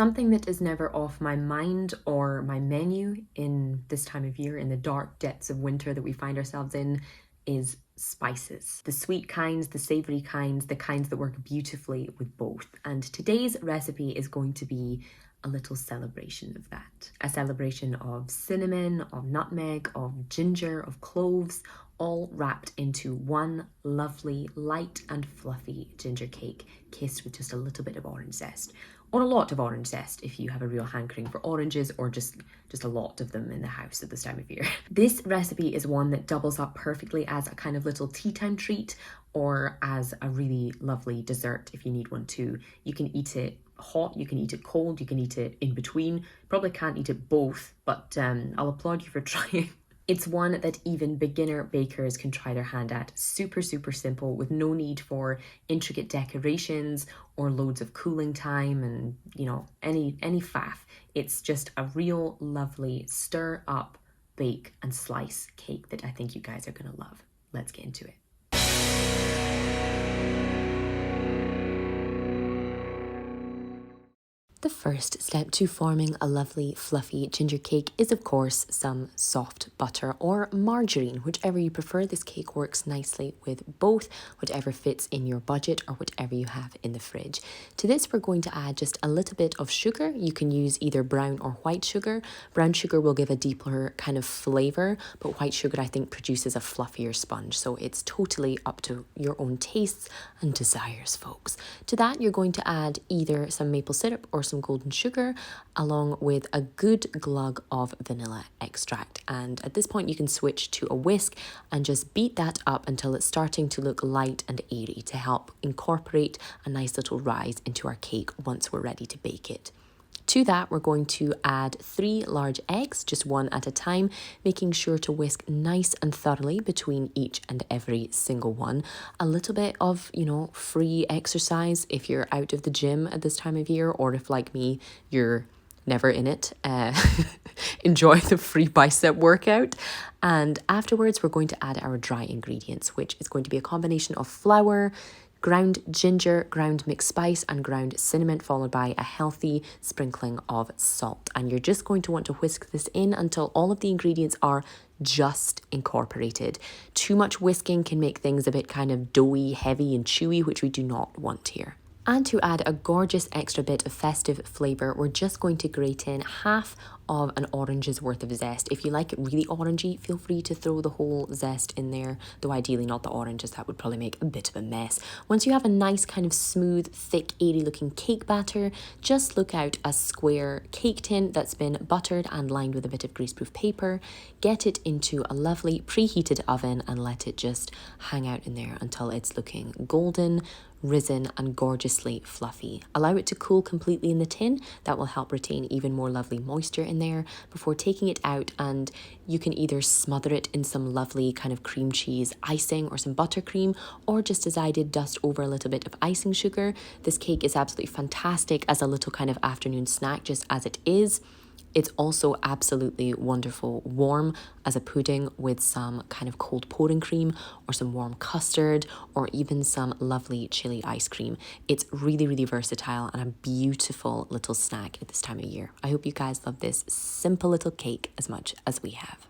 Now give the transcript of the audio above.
Something that is never off my mind or my menu in this time of year, in the dark depths of winter that we find ourselves in, is spices. The sweet kinds, the savory kinds, the kinds that work beautifully with both. And today's recipe is going to be a little celebration of that. A celebration of cinnamon, of nutmeg, of ginger, of cloves, all wrapped into one lovely, light and fluffy ginger cake, kissed with just a little bit of orange zest. Or a lot of orange zest if you have a real hankering for oranges, or just a lot of them in the house at this time of year. This recipe is one that doubles up perfectly as a kind of little tea time treat, or as a really lovely dessert if you need one too. You can eat it hot, you can eat it cold, you can eat it in between. Probably can't eat it both, but I'll applaud you for trying. It's one that even beginner bakers can try their hand at. Super, super simple, with no need for intricate decorations or loads of cooling time and, you know, any faff. It's just a real lovely stir up, bake and slice cake that I think you guys are gonna love. Let's get into it. The first step to forming a lovely fluffy ginger cake is of course some soft butter or margarine, whichever you prefer. This cake works nicely with both, whatever fits in your budget or whatever you have in the fridge. To this we're going to add just a little bit of sugar. You can use either brown or white sugar. Brown sugar will give a deeper kind of flavour, but white sugar I think produces a fluffier sponge, so it's totally up to your own tastes and desires, folks. To that you're going to add either some maple syrup or some golden sugar, along with a good glug of vanilla extract. And at this point you can switch to a whisk and just beat that up until it's starting to look light and airy, to help incorporate a nice little rise into our cake once we're ready to bake it. To that, we're going to add 3 large eggs, just one at a time, making sure to whisk nice and thoroughly between each and every single one. A little bit of, you know, free exercise if you're out of the gym at this time of year, or if, like me, you're never in it. Enjoy the free bicep workout. And afterwards, we're going to add our dry ingredients, which is going to be a combination of flour, ground ginger, ground mixed spice and ground cinnamon, followed by a healthy sprinkling of salt. And you're just going to want to whisk this in until all of the ingredients are just incorporated. Too much whisking can make things a bit kind of doughy, heavy and chewy, which we do not want here. And to add a gorgeous extra bit of festive flavour, we're just going to grate in half of an orange's worth of zest. If you like it really orangey, feel free to throw the whole zest in there, though ideally not the oranges, that would probably make a bit of a mess. Once you have a nice kind of smooth, thick, airy looking cake batter, just look out a square cake tin that's been buttered and lined with a bit of greaseproof paper. Get it into a lovely preheated oven and let it just hang out in there until it's looking golden, risen and gorgeously fluffy. Allow it to cool completely in the tin. That will help retain even more lovely moisture in there before taking it out, and you can either smother it in some lovely kind of cream cheese icing or some buttercream, or just as I did, dust over a little bit of icing sugar. This cake is absolutely fantastic as a little kind of afternoon snack just as it is. It's also absolutely wonderful warm as a pudding with some kind of cold pouring cream or some warm custard or even some lovely chili ice cream. It's really, really versatile and a beautiful little snack at this time of year. I hope you guys love this simple little cake as much as we have.